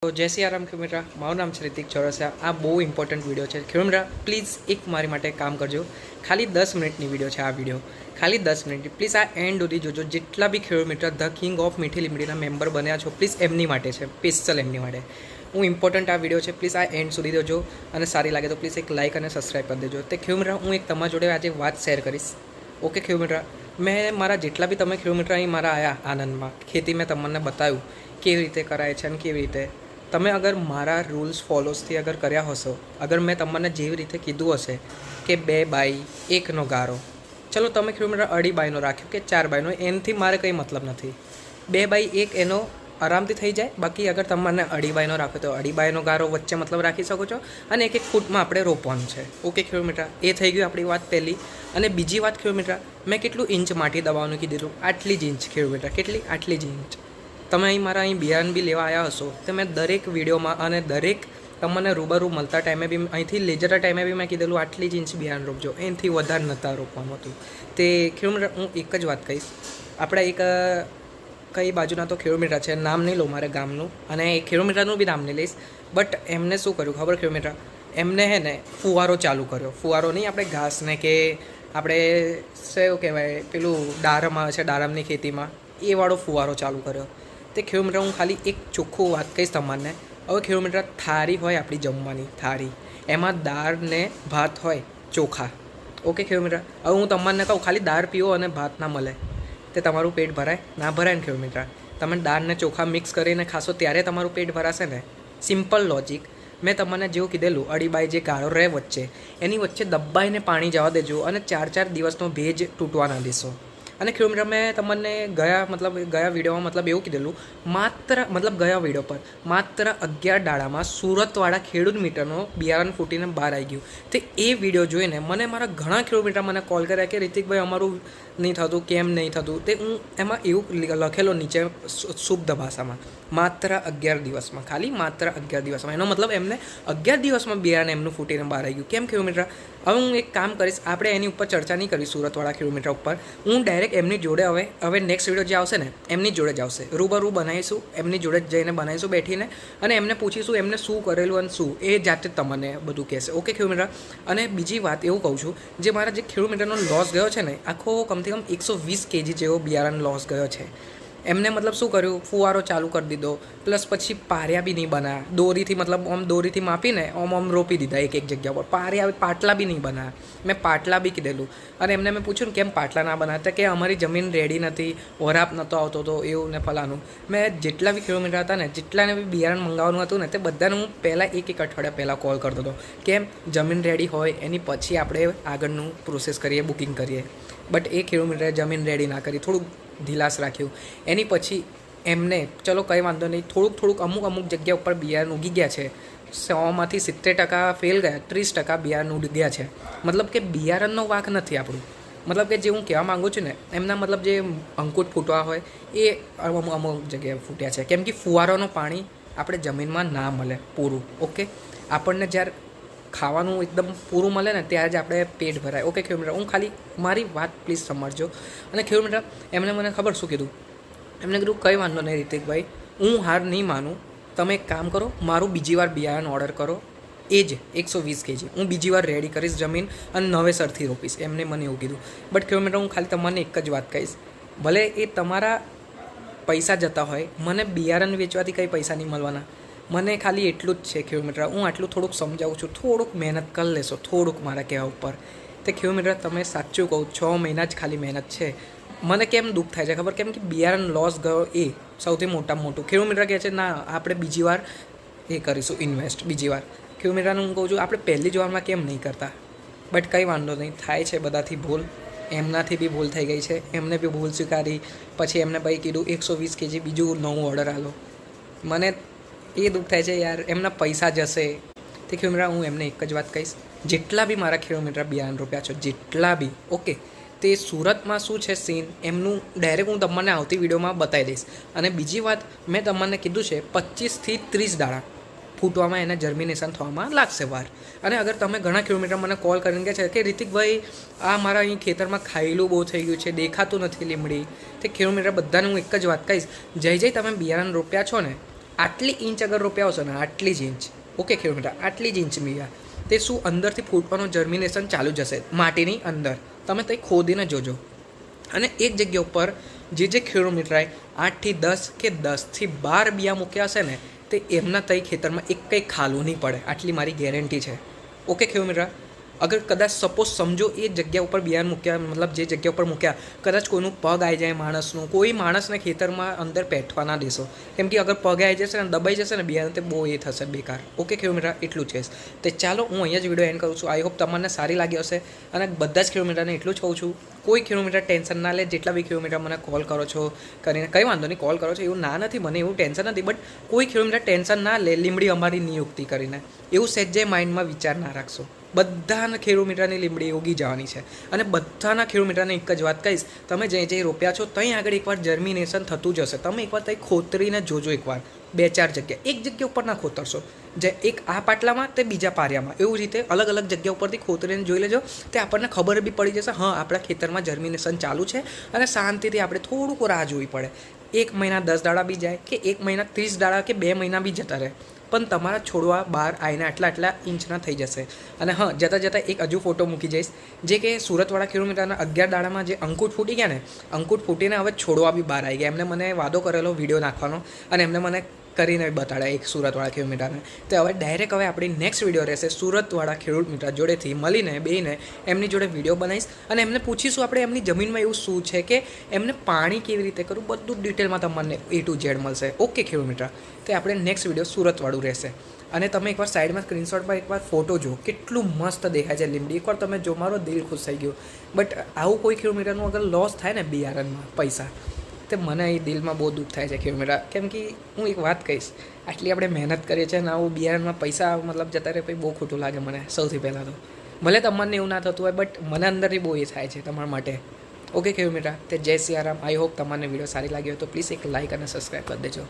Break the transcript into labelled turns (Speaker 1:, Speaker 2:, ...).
Speaker 1: તો જય શ્રી રામ ખેડૂત મિત્ર, મારું નામ છે રિતિક ચોરસિયા। આ બહુ ઇમ્પોર્ટન્ટ વિડીયો છે ખેડૂત મિત્ર, પ્લીઝ એક મારી માટે કામ કરજો। ખાલી 10 મિનિટની વિડીયો છે આ વિડીયો, ખાલી 10 મિનિટ। પ્લીઝ આ એન્ડ સુધી જોજો। જેટલા બી ખેડૂત મિત્ર ધ કિંગ ઓફ મીઠી લીમડીના મેમ્બર બન્યા છો, પ્લીઝ એમની માટે છે, સ્પેશિયલ એમની માટે હું ઇમ્પોર્ટન્ટ આ વિડીયો છે। પ્લીઝ આ એન્ડ સુધી જોજો અને સારી લાગે તો પ્લીઝ એક લાઇક અને સબસ્ક્રાઈબ કરી દેજો। તે ખેડૂત મિત્ર, હું એક તમારા જોડે આજે વાત શેર કરીશ। ઓકે ખેડૂત મિત્ર, મેં મારા જેટલા બી તમે ખેડૂત મિત્ર અહીં મારા આવ્યા આનંદમાં, ખેતી મેં તમને બતાવ્યું કેવી રીતે કરાય છે અને કેવી રીતે તમે અગર મારા રૂલ્સ ફોલોસથી અગર કર્યા હશો, અગર મેં તમને જેવી રીતે કીધું હશે કે 2 બાય 1નો ગારો, ચલો તમે ખેડૂત મિત્ર 2.5 બાયનો રાખ્યો કે 4 બાયનો, એનાથી મારે કંઈ મતલબ નથી। 2 બાય 1 એનો આરામથી થઈ જાય। બાકી અગર તમને 2.5 બાયનો રાખો તો 2.5 બાયનો ગારો વચ્ચે મતલબ રાખી શકો છો અને 1-1 ફૂટમાં આપણે રોપવાનું છે। ઓકે ખેડૂત મિત્ર, એ થઈ ગયું આપણી વાત પહેલી। અને બીજી વાત ખેડૂત મિત્ર, મેં કેટલું ઇંચ માટી દબાવવાનું કીધું? આટલી જ ઇંચ ખેડૂત મિત્ર, કેટલી? આટલી જ ઇંચ। તમે અહીં મારા અહીં બિયારણ બી લેવા આવ્યા હશો તો મેં દરેક વિડીયોમાં અને દરેક તમને રૂબરૂ મળતા ટાઈમે બી અહીંથી લેજરા ટાઈમે બી મેં કીધેલું આટલી જ ઇંચ બિયારણ રોપજો, એનાથી વધારે નહોતા રોપવાનું હતું। તે ખેડૂત મિત્ર, હું એક જ વાત કહીશ, આપણે એક કઈ બાજુના તો ખેડૂત મિત્ર છે, નામ નહીં લઉં મારે ગામનું, અને એ ખેડૂત મિત્રનું બી નામ નહીં લઈશ, બટ એમને શું કર્યું ખબર ખેડૂત મિત્ર? એમને હે ને ફુવારો ચાલુ કર્યો। ફુવારો નહીં, આપણે ઘાસને કે આપણે શું કહેવાય પેલું ડારમ આવે છે ડારમની ખેતીમાં, એ વાળો ફુવારો ચાલુ કર્યો। તે ખેડૂત મિત્ર, હું ખાલી એક ચોખ્ખું વાત કહીશ તમને। હવે ખેડૂત મિત્ર, થાળી હોય આપણી જમવાની થાળી, એમાં દાળ ને ભાત હોય ચોખા। ઓકે ખેડૂત મિત્ર, હવે હું તમને કહું ખાલી દાળ પીવો અને ભાત ના મળે તે તમારું પેટ ભરાય? ના ભરાય ને ખેડૂત મિત્ર। તમે દાળ ને ચોખા મિક્સ કરીને ખાશો ત્યારે તમારું પેટ ભરાશે ને? Simple logic. મેં તમને જેવું કીધેલું 2.5 બાય જે ગાળો રહે વચ્ચે, એની વચ્ચે દબાઈને પાણી જવા દેજો અને 4-4 દિવસનો ભેજ તૂટવા ના દેશો। અને ખેડૂત મિત્ર, મેં તમને ગયા વિડીયોમાં એવું કીધેલું, ગયા વિડીયો પર માત્ર 11 દાડામાં સુરતવાળા ખેડૂત મિત્રનો બિયારણ ફૂટીને બહાર આવી ગયું। તે એ વિડીયો જોઈને મને મારા ઘણા ખેડૂત મિત્ર મને કોલ કર્યા કે રિતિકભાઈ અમારું નહીં થતું, કેમ નહીં થતું? તે હું એમાં એવું લખેલો નીચે શુદ્ધ ભાષામાં, માત્ર 11 દિવસમાં, ખાલી માત્ર 11 દિવસમાં, એનો મતલબ એમને 11 દિવસમાં બિયારણ એમનું ફૂટીને બહાર આવી ગયું। કેમ ખેડૂત મિત્ર? હવે હું એક કામ કરીશ, આપણે એની ઉપર ચર્ચા નહીં કરીશ સુરતવાળા ખેડૂત મિત્ર ઉપર, હું ડાયરેક્ટ એમની જોડે હવે નેક્સ્ટ વિડીયો જે આવશે ને એમની જોડે જ આવશે, રૂબરૂ બનાવીશું, એમની જોડે જ જઈને બનાવીશું બેઠીને, અને એમને પૂછીશું એમને શું કરેલું અને શું એ જાતે તમને બધું કહેશે। ઓકે ખેડૂત મિત્ર, અને બીજી વાત એવું કહું છું, જે મારા જે ખેડૂત મિત્રનો લોસ ગયો છે ને, આખો કમથી કમ 120 kg જેવો બિયારણ લોસ ગયો છે। એમને શું કર્યું, ફુવારો ચાલુ કરી દીધો, પ્લસ પછી પારિયા બી નહીં બનાવ્યા, દોરીથી દોરીથી માપીને ઓમ રોપી દીધા એક જગ્યા પર, પાટલા બી નહીં બનાવ્યા। મેં પાટલા બી કીધેલું, અને એમને મેં પૂછ્યું ને કેમ પાટલા ના બનાવતા, કે અમારી જમીન રેડી નથી, વરાપ નહોતો આવતો તો એવું ને ફલાનું। મેં જેટલા બી ખેડૂત મિત્ર હતા ને, જેટલાને બી બિયારણ મંગાવવાનું હતું ને, તે બધાને હું પહેલાં એક અઠવાડિયા પહેલાં કોલ કરતો હતો, કેમ જમીન રેડી હોય એની પછી આપણે આગળનું પ્રોસેસ કરીએ, બુકિંગ કરીએ। બટ એ ખેડૂત મિત્રએ જમીન રેડી ના કરી, થોડુંક ઢીલાસ રાખ્યું। એની પછી એમને ચલો કંઈ વાંધો નહીં, થોડુંક અમુક જગ્યા ઉપર બિયારણ ઉગી ગયા છે, 100માંથી 70% ફેલ ગયા, 30% બિયારણ ઉગી ગયા છે। મતલબ કે બિયારણનો વાંક નથી આપણું, મતલબ કે જે હું કહેવા માગું છું ને, એમના જે અંકુટ ફૂટવા હોય એ અમુક જગ્યાએ ફૂટ્યા છે, કેમ કે ફુવારોનું પાણી આપણે જમીનમાં ના મળે પૂરું। ઓકે, આપણને જ્યારે ખાવાનું એકદમ પૂરું મળે ને ત્યારે જ આપણે પેટ ભરાય। ઓકે ખેડૂત મિત્ર, હું ખાલી મારી વાત પ્લીઝ સમજજો। અને ખેડૂત મિત્ર, એમને મને ખબર શું કીધું, એમને કીધું કંઈ વાંધો નહીં રિતિકભાઈ, હું હાર નહીં માનું, તમે એક કામ કરો, મારું બીજી વાર બિયારણ ઓર્ડર કરો, એ જ 120 kg હું બીજી વાર રેડી કરીશ જમીન અને નવેસરથી રોપીશ। એમને મને એવું કીધું। બટ ખેડૂત મિત્ર, હું ખાલી તમને એક જ વાત કહીશ, ભલે એ તમારા પૈસા જતા હોય, મને બિયારણ વેચવાથી કંઈ પૈસા નહીં મળવાના, મને ખાલી એટલું જ છે ખેડૂત મિત્ર। હું આટલું થોડુંક સમજાવું છું, થોડુંક મહેનત કરી લેશો, થોડુંક મારા કહેવા ઉપર। તે ખેડૂત મિત્ર, તમે સાચું કહું, 6 મહિના જ ખાલી મહેનત છે। મને કેમ દુઃખ થાય છે ખબર? કેમ કે બિયારણ લોસ ગયો એ સૌથી મોટું। ખેડૂત મિત્ર કહે છે ના આપણે બીજી વાર એ કરીશું ઇન્વેસ્ટ, બીજી વાર। ખેડૂત મિત્રને હું કહું છું આપણે પહેલી જ વારમાં કેમ નહીં કરતા? બટ કંઈ વાંધો નહીં, થાય છે બધાથી ભૂલ, એમનાથી બી ભૂલ થઈ ગઈ છે, એમને બી ભૂલ સ્વીકારી, પછી એમને ભાઈ કીધું 120 kg બીજું નવું ઓર્ડર આલો। મને એ દુઃખ થાય છે યાર, એમના પૈસા જશે। તે ખેડૂત મિત્ર, હું એમને એક જ વાત કહીશ, જેટલા બી મારા ખેડૂત મિત્ર બિયારણ રોપ્યા છો, જેટલા બી, ઓકે, તે સુરતમાં શું છે સીન એમનું ડાયરેક્ટ હું તમને આવતી વિડીયોમાં બતાવી દઈશ। અને બીજી વાત મેં તમને કીધું છે 25થી 30 દાડા ફૂટવામાં, એને જર્મિનેશન થવામાં લાગશે વાર। અને અગર તમે ઘણા ખેડૂત મિત્ર મને કોલ કરીને કહે છે કે રિતિકભાઈ આ મારા અહીં ખેતરમાં ખાયેલું બહુ થઈ ગયું છે, દેખાતું નથી લીમડી, તે ખેડૂત મિત્ર બધાને હું એક જ વાત કહીશ, જઈ તમે બિયારણ રોપ્યા છો ને, આટલી ઇંચ અગર રોપ્યા હશો ને આટલી જ ઇંચ, ઓકે ખેડૂત મિત્ર, આટલી જ ઇંચ બિયા તે શું અંદરથી ફૂટવાનું જર્મિનેશન ચાલુ જશે માટીની અંદર. તમે તે ખોદીને જોજો. અને એક જગ્યા ઉપર જે ખેડૂત મિત્રએ 8 થી 10 કે 10 થી 12 બિયા મૂક્યા હશે ને તે એમના તઈ ખેતરમાં એક કંઈ ખાલું નહીં પડે, આટલી મારી ગેરંટી છે. ઓકે ખેડૂત મિત્ર, અગર કદાચ સપોઝ સમજો એ જગ્યા ઉપર બિયારણ મૂક્યા, મતલબ જે જગ્યા ઉપર મૂક્યા કદાચ કોઈનું પગ આવી જાય માણસનું, કોઈ માણસને ખેતરમાં અંદર પેઠવા ના દેશો, કેમ કે અગર પગ આવી જશે ને દબાઈ જશે ને બિયારણ તે બહુ એ થશે બેકાર. ઓકે ખેડૂત મિત્ર, એટલું છે. તો ચાલો હું અહીંયા જ વિડીયો એન્ડ કરું છું. આઈ હોપ તમને સારી લાગી હશે. અને બધા જ ખેડૂત મિત્રને એટલું જ કહું છું, કોઈ ખેડૂત મિત્ર ટેન્શન ના લે. જેટલા બી ખેડૂત મિત્ર મને કોલ કરો છો કરીને કંઈ વાંધો નહીં, કોલ કરો છો એવું ના નથી, મને એવું ટેન્શન નથી, બટ કોઈ ખેડૂત મિત્ર ટેન્શન ના લે લીમડી અમારી નિયુક્તિ કરીને, એવું સહેજે માઇન્ડમાં વિચાર ના રાખશો. બધાના ખેડૂત મિત્રની લીમડી ઉગી જવાની છે. અને બધાના ખેડૂત મિત્રને એક જ વાત કહીશ, તમે જે રોપ્યા છો ત્યાં આગળ એકવાર જર્મિનેશન થતું જ હશે. તમે એકવાર ત્યાં ખોતરીને જોજો, એકવાર 2-4 જગ્યા, એક જગ્યા ઉપર ના ખોતરશો, જે એક આ પાટલામાં તે બીજા પારિયામાં, એવું રીતે અલગ અલગ જગ્યા ઉપરથી ખોતરીને જોઈ લેજો. તે આપણને ખબર બી પડી જશે, હા આપણા ખેતરમાં જર્મિનેશન ચાલુ છે. અને શાંતિથી આપણે થોડુંક રાહ જોવી પડે. 1 મહિના 10 દાડા બી જાય કે 1 મહિના 30 દાડા કે 2 મહિના બી જતા રહે, પણ તમારા છોડવા બહાર આવીને આટલા ઇંચના થઈ જશે. અને હા, જતાં એક હજુ ફોટો મૂકી જઈશ, જે કે સુરતવાળા ખેડૂત મિત્રના 11 દાડામાં જે અંકુટ ફૂટી ગયા ને, અંકુટ ફૂટીને હવે છોડવા બી બહાર આવી ગયા. એમને મને વાદો કરેલો વિડીયો નાખવાનો, અને એમને મને કરીને બતાડ્યા એક સુરતવાળા ખેડૂત મિત્રને. તો હવે ડાયરેક્ટ હવે આપણી નેક્સ્ટ વિડીયો રહેશે સુરતવાળા ખેડૂત મિત્ર જોડેથી મળીને બેને એમની જોડે વિડીયો બનાવીશ, અને એમને પૂછીશું આપણે એમની જમીનમાં એવું શું છે કે એમને પાણી કેવી રીતે કરવું, બધું ડિટેલમાં તમને A to Z મળશે. ઓકે ખેડૂત મિત્ર, તો આપણે નેક્સ્ટ વિડીયો સુરતવાળું રહેશે. અને તમે એકવાર સાઈડમાં સ્ક્રીનશોટમાં એકવાર ફોટો જુઓ, કેટલું મસ્ત દેખાય છે લીમડી. એકવાર તમે જો, મારો દિલ ખુશ થઈ ગયો. બટ આવું કોઈ ખેડૂત મિત્રનું અગર લોસ થાય ને બિયારણમાં પૈસા, તે મને એ દિલમાં બહુ દુઃખ થાય છે ખેડૂત મિત્ર. કેમ કે હું એક વાત કહીશ, આટલી આપણે મહેનત કરીએ છીએ ને આવું બિયારણમાં પૈસા મતલબ જતા રહે પછી બહુ ખોટું લાગે મને સૌથી પહેલાં તો. ભલે તમને એવું ના થતું હોય, બટ મને અંદરથી બહુ એ થાય છે તમારા માટે. ઓકે ખેડૂત મિત્ર, તે જય સિયારામ. આઈ હોપ તમને વિડીયો સારી લાગી હોય તો પ્લીઝ એક લાઇક અને સબસ્ક્રાઈબ કરી દેજો.